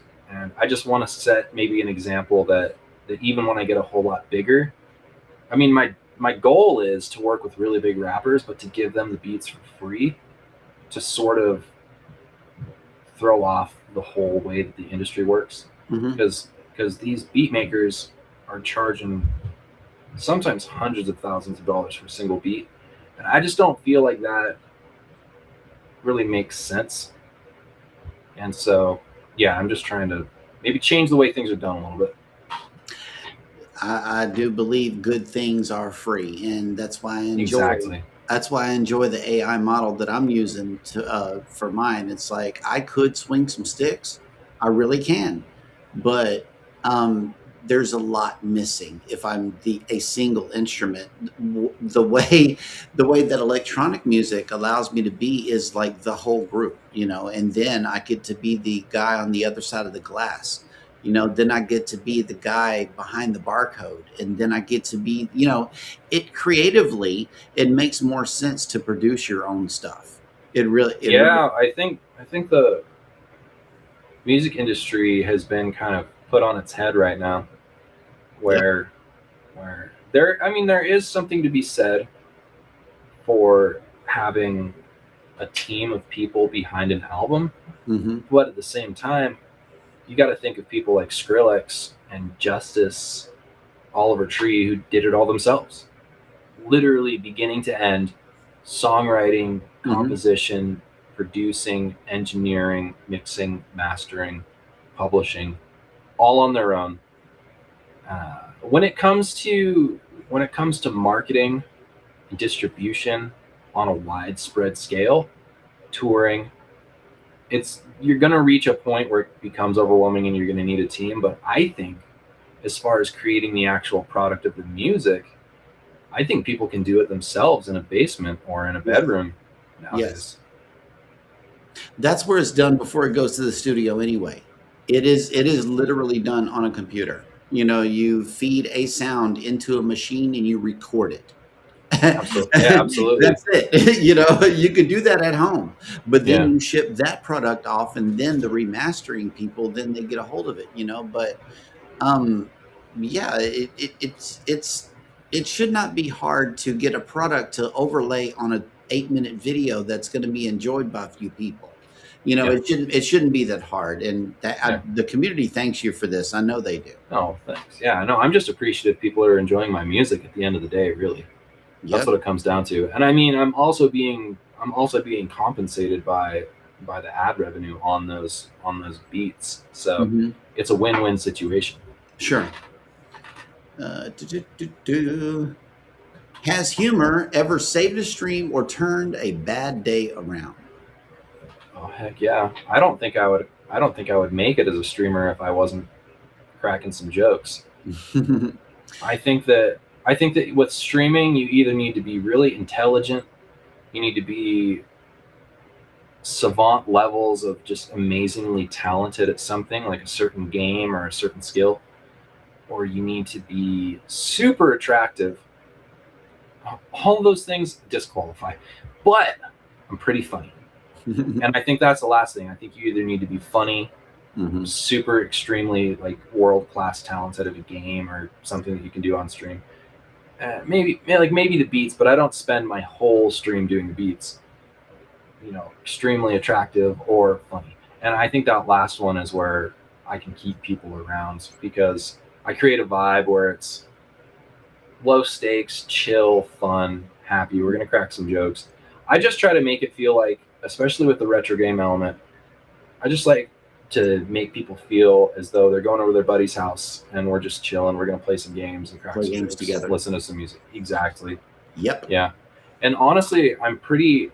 I just want to set maybe an example that even when I get a whole lot bigger, I mean, my goal is to work with really big rappers, but to give them the beats for free, to sort of throw off the whole way that the industry works, Mm-hmm. because these beat makers are charging sometimes hundreds of thousands of dollars for a single beat, and I just don't feel like that really makes sense. And so, yeah, I'm just trying to maybe change the way things are done a little bit. I do believe good things are free, and that's why I enjoy. Exactly. That's why I enjoy the AI model that I'm using to for mine. It's like I could swing some sticks, I really can, but there's a lot missing if I'm a single instrument. The way that electronic music allows me to be is like the whole group, and then I get to be the guy on the other side of the glass. Then I get to be the guy behind the barcode, and then I get to be, it creatively, it makes more sense to produce your own stuff. Yeah, I think the music industry has been kind of put on its head right now, Yep. where there, I mean, there is something to be said for having a team of people behind an album, Hmm. but at the same time, you got to think of people like Skrillex and Justice, Oliver Tree, who did it all themselves, literally beginning to end, songwriting, Hmm. composition, producing, engineering, mixing, mastering, publishing, all on their own. When it comes to marketing and distribution on a widespread scale, touring, you're going to reach a point where it becomes overwhelming and you're going to need a team. But I think, as far as creating the actual product of the music, I think people can do it themselves in a basement or in a Yes. bedroom Yes. nowadays. That's where it's done before it goes to the studio anyway. It is literally done on a computer. You feed a sound into a machine and you record it. Absolutely. Yeah, absolutely. That's it. You could do that at home, but then Yeah. you ship that product off, and then the remastering people, then they get a hold of it. But um, yeah, it should not be hard to get a product to overlay on a 8-minute video that's going to be enjoyed by a few people. Yeah. It shouldn't be that hard, and Yeah. the community thanks you for this. I know they do. Oh, thanks. Yeah, no, I'm just appreciative people are enjoying my music at the end of the day, really. That's Yep. what it comes down to. And I mean, I'm also being compensated by the ad revenue on those beats. So Hmm. it's a win-win situation. Sure. Do, do, do, do. Has humor ever saved a stream or turned a bad day around? Oh heck yeah! I don't think I would make it as a streamer if I wasn't cracking some jokes. I think that with streaming, you either need to be really intelligent, you need to be savant levels of just amazingly talented at something like a certain game or a certain skill, or you need to be super attractive. All of those things disqualify, but I'm pretty funny. And I think that's the last thing. I think you either need to be funny, super extremely like world-class talented at a game or something that you can do on stream. Maybe the beats, but I don't spend my whole stream doing the beats. Extremely attractive or funny. And I think that last one is where I can keep people around because I create a vibe where it's low stakes, chill, fun, happy. We're going to crack some jokes. I just try to make it feel like, especially with the retro game element, I just like to make people feel as though they're going over their buddy's house and we're just chilling. We're going to play some games and crack some games jokes, together. listen to some music. Exactly. Yep. Yeah. And honestly, I'm pretty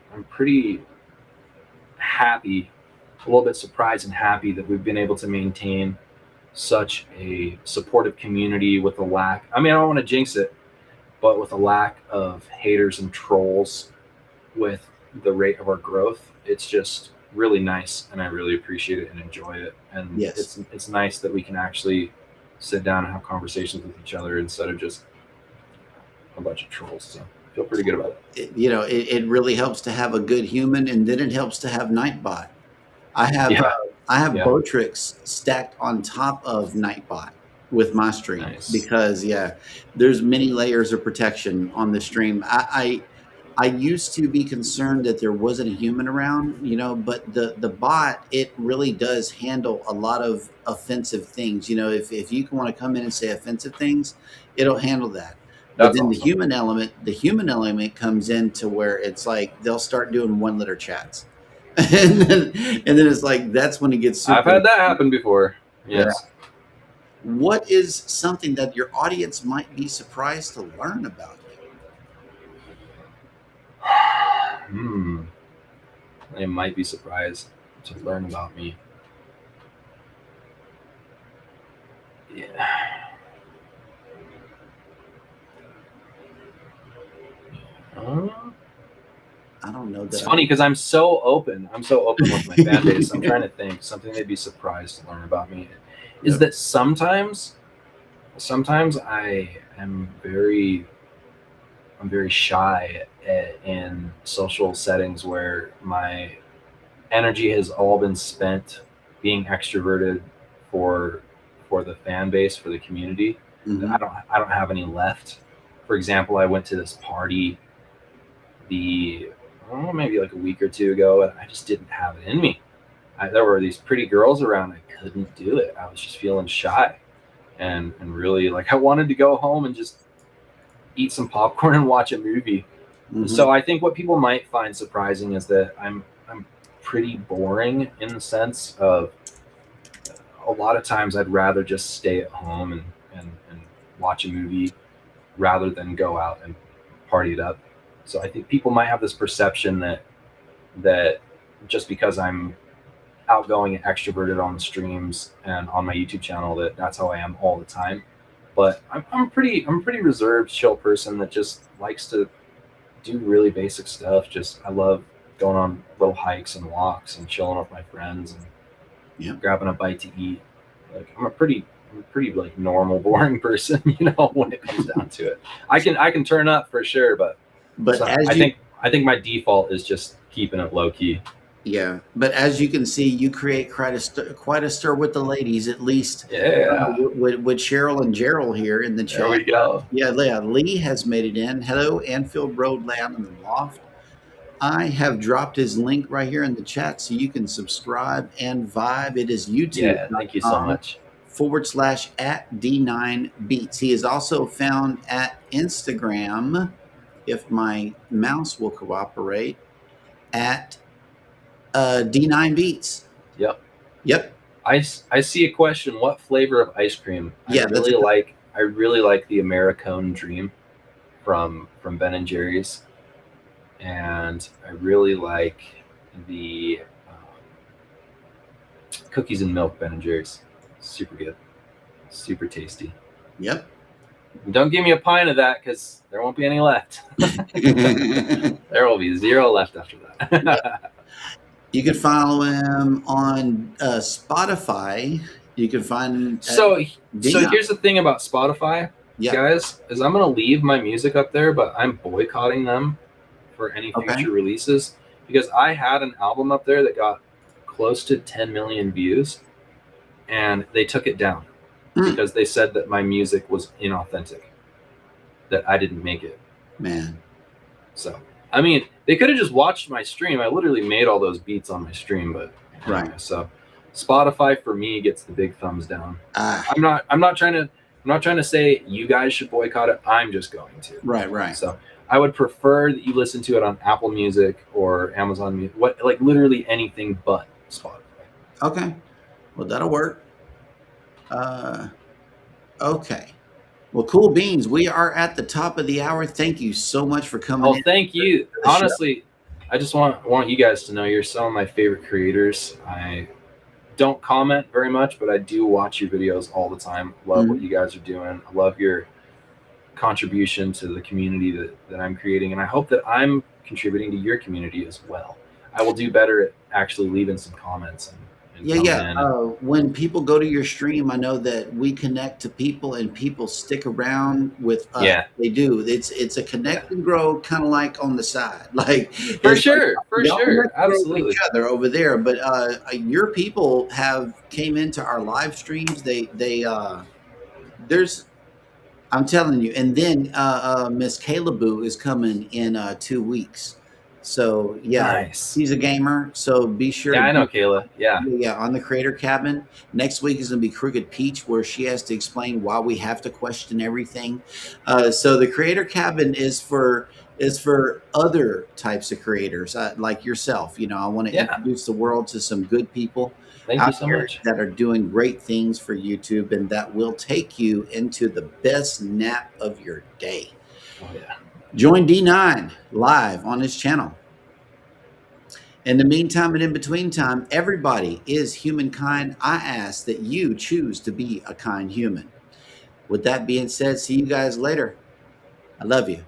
happy, a little bit surprised and happy that we've been able to maintain such a supportive community with a lack. I mean, I don't want to jinx it, but with a lack of haters and trolls with the rate of our growth, it's just really nice, and I really appreciate it and enjoy it. And Yes. it's nice that we can actually sit down and have conversations with each other instead of just a bunch of trolls. So I feel pretty good about it. It really helps to have a good human, and then it helps to have Nightbot. I have Botrix stacked on top of Nightbot with my stream because there's many layers of protection on the stream. I used to be concerned that there wasn't a human around, but the bot, it really does handle a lot of offensive things. If you want to come in and say offensive things, it'll handle that. But then awesome. the human element comes in to where it's like they'll start doing one-letter chats. and then it's like that's when it gets super. I've had that happen before. Yes. Yeah. What is something that your audience might be surprised to learn about you? They might be surprised to learn about me. Yeah. I don't know. It's funny because I'm so open. I'm so open with my fan base. I'm trying to think something they'd be surprised to learn about me is that sometimes I'm very shy in social settings where my energy has all been spent being extroverted for the fan base, for the community. Mm-hmm. I don't have any left. For example, I went to this party maybe like a week or two ago, and I just didn't have it in me. There were these pretty girls around. I couldn't do it. I was just feeling shy, and really like I wanted to go home and just eat some popcorn and watch a movie. Mm-hmm. So I think what people might find surprising is that I'm pretty boring in the sense of a lot of times I'd rather just stay at home and watch a movie rather than go out and party it up. So I think people might have this perception that just because I'm outgoing and extroverted on the streams and on my YouTube channel, that's how I am all the time. But I'm a pretty reserved, chill person that just likes to do really basic stuff. I love going on little hikes and walks and chilling with my friends and grabbing a bite to eat. Like I'm a pretty like normal, boring person, when it comes down to it. I can turn up for sure, but I think my default is just keeping it low key. Yeah, but as you can see, you create quite a stir with the ladies, at least. Yeah. With Cheryl and Gerald here in the chat. There we go. Yeah, Lee has made it in. Hello, Anfield Road Lab in the Loft. I have dropped his link right here in the chat so you can subscribe and vibe. It is YouTube. Yeah, thank you so much. /@D9Beats. He is also found at Instagram, if my mouse will cooperate, at D9Beats. Yep. I see a question. What flavor of ice cream? I really like the Americone Dream from Ben and Jerry's, and I really like the cookies and milk Ben and Jerry's. Super good, super tasty. Yep. Don't give me a pint of that because there won't be any left. There will be 0 left after that. Yep. You can follow him on Spotify. You can find so here's the thing about Spotify, guys, is I'm gonna leave my music up there, but I'm boycotting them for any future releases because I had an album up there that got close to 10 million views, and they took it down because they said that my music was inauthentic, that I didn't make it. Man. So, I mean, they could have just watched my stream. I literally made all those beats on my stream, but anyway, so Spotify for me gets the big thumbs down. I'm not trying to say you guys should boycott it. I'm just going to. Right. So I would prefer that you listen to it on Apple Music or Amazon Music, like literally anything but Spotify. Okay. Well, that'll work. Okay. Well, cool beans. We are at the top of the hour. Thank you so much for coming. Oh, thank you. Honestly, I just want you guys to know you're some of my favorite creators. I don't comment very much, but I do watch your videos all the time. Love what you guys are doing. I love your contribution to the community that I'm creating, and I hope that I'm contributing to your community as well. I will do better at actually leaving some comments and when people go to your stream, I know that we connect to people and people stick around with us. Yeah, they do. It's a connect and grow, kind of like on the side, like for sure, absolutely. Each other over there, but your people came into our live streams. I'm telling you, and then Miss Caleboo is coming in 2 weeks. So nice. She's a gamer. So be sure. Yeah, I know Kayla. Yeah, on the Creator Cabin. Next week is going to be Crooked Peach, where she has to explain why we have to question everything. So the Creator Cabin is for other types of creators like yourself. I want to introduce the world to some good people. Thank you so much. That are doing great things for YouTube, and that will take you into the best nap of your day. Oh yeah. Join D9 live on his channel. In the meantime and in between time, everybody is humankind. I ask that you choose to be a kind human. With that being said, see you guys later. I love you.